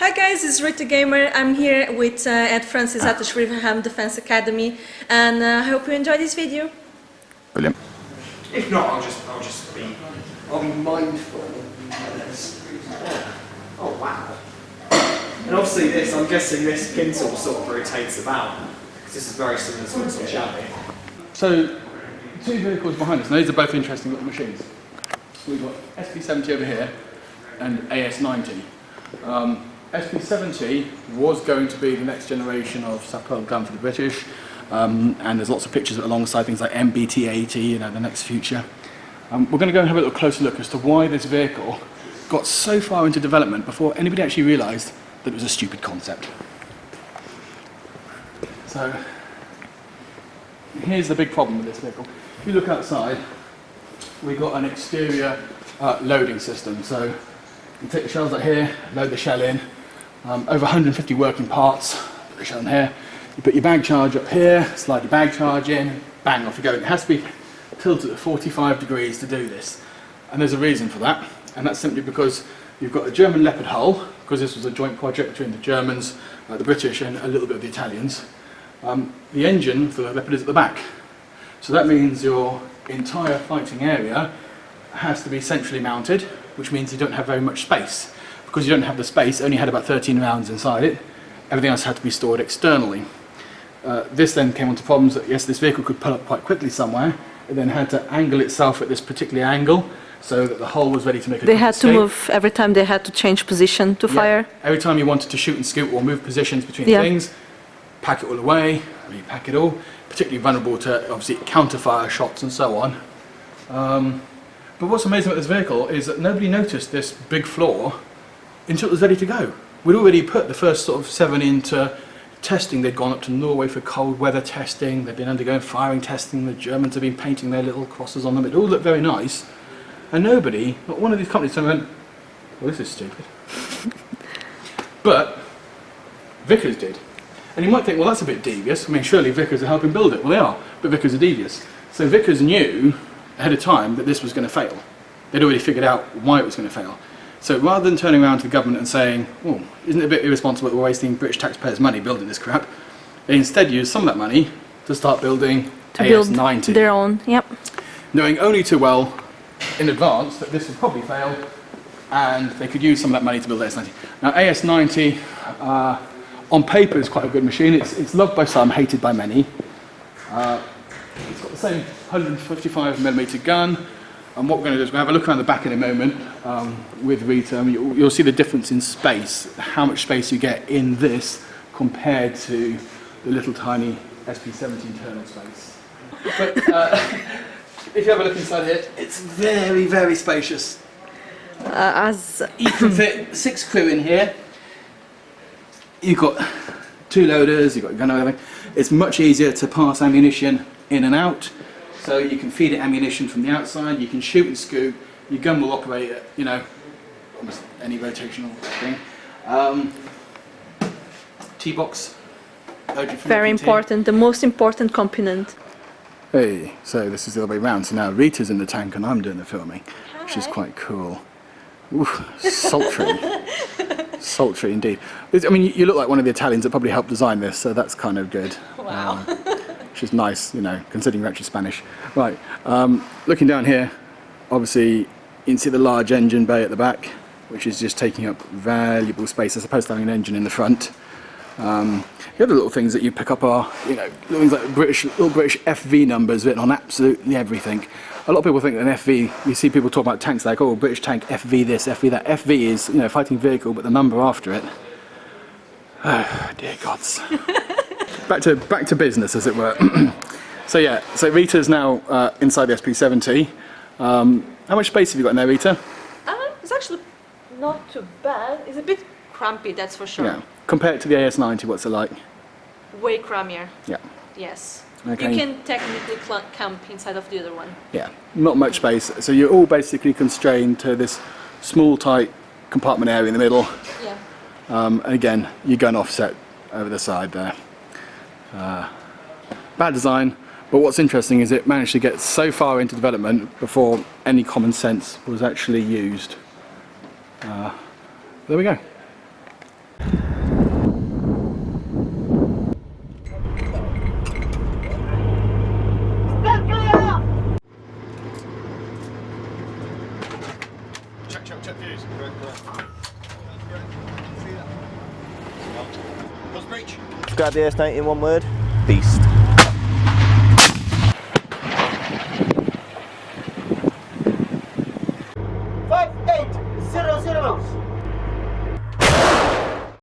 Hi guys, it's Rita Gamer. I'm here with Ed Francis at the Shrivenham Defense Academy, and I hope you enjoy this video. Brilliant. If not, I'll be mindful of this. Oh wow. And obviously this, I'm guessing this pin tool sort of rotates about, because this is very similar to what's on Shabby. So, two vehicles behind us, and these are both interesting little machines. So we've got SP70 over here and AS-90. SP70 was going to be the next generation of self-propelled gun for the British, and there's lots of pictures alongside things like MBT-80, you know, the next future. We're going to go and have a little closer look as to why this vehicle got so far into development before anybody actually realised that it was a stupid concept. So, here's the big problem with this vehicle. If you look outside, we've got an exterior loading system. So, you take the shells out here, load the shell in, over 150 working parts, put the shell in here, you put your bag charge up here, slide your bag charge in, bang, off you go. It has to be tilted at 45 degrees to do this. And there's a reason for that, and that's simply because you've got a German Leopard hull, because this was a joint project between the Germans, the British and a little bit of the Italians. The engine for the Leopard is at the back. So that means your entire fighting area has to be centrally mounted, which means you don't have very much space. Because you don't have the space, it only had about 13 rounds inside it, everything else had to be stored externally. This then came onto problems that, yes, this vehicle could pull up quite quickly somewhere, it then had to angle itself at this particular angle, so that the hull was ready to make a quick escape. They had to move, every time they had to change position to fire. Every time you wanted to shoot and scoot or move positions between things, pack it all away, repack it all, particularly vulnerable to, obviously, counter-fire shots and so on. But what's amazing about this vehicle is that nobody noticed this big flaw until it was ready to go. We'd already put the first sort of 7 into testing. They'd gone up to Norway for cold weather testing, they'd been undergoing firing testing, the Germans had been painting their little crosses on them, it all looked very nice. And nobody, not one of these companies, went, well, this is stupid. But Vickers did. And you might think, well, that's a bit devious. I mean, surely Vickers are helping build it. Well, they are, but Vickers are devious. So Vickers knew ahead of time that this was going to fail. They'd already figured out why it was going to fail. So rather than turning around to the government and saying, oh, isn't it a bit irresponsible that we're wasting British taxpayers' money building this crap, they instead used some of that money to start building AS-90. Build their own, yep. Knowing only too well in advance that this would probably fail, and they could use some of that money to build AS-90. Now, AS-90, on paper, is quite a good machine. It's loved by some, hated by many. It's got the same 155mm gun. And what we're going to do is we're going to have a look around the back in a moment with Rita. I mean, you'll see the difference in space, how much space you get in this compared to the little tiny SP70 internal space. But if you have a look inside here, it's very, very spacious. You can fit 6 crew in here. You've got 2 loaders, you've got your gun and everything. It's much easier to pass ammunition in and out. So you can feed it ammunition from the outside, you can shoot and scoop, your gun will operate at, you know, almost any rotational thing. T-box. Very important, the most important component. Hey, so this is the other way around. So now Rita's in the tank and I'm doing the filming, which is quite cool. Oof, sultry. Sultry indeed. I mean, you look like one of the Italians that probably helped design this, so that's kind of good. Wow. Which is nice, you know, considering you're actually Spanish. Right, looking down here, obviously you can see the large engine bay at the back, which is just taking up valuable space as opposed to having an engine in the front. The other little things that you pick up are, you know, things like little British FV numbers written on absolutely everything. A lot of people think that an FV, you see people talk about tanks like, oh, British tank, FV this, FV that. FV is, you know, fighting vehicle, but the number after it. Oh, dear gods. Back to business, as it were. So yeah, so Rita's now inside the SP70. How much space have you got in there, Rita? It's actually not too bad. It's a bit crampy, that's for sure. Yeah. Compared to the AS-90, what's it like? Way crampier. Yeah. Yes. Okay. You can technically camp inside of the other one. Yeah, not much space. So you're all basically constrained to this small, tight compartment area in the middle. Yeah. And again, your gun offset over the side there. Bad design, but what's interesting is it managed to get so far into development before any common sense was actually used. There we go. Describe the AS-90 in one word. Beast.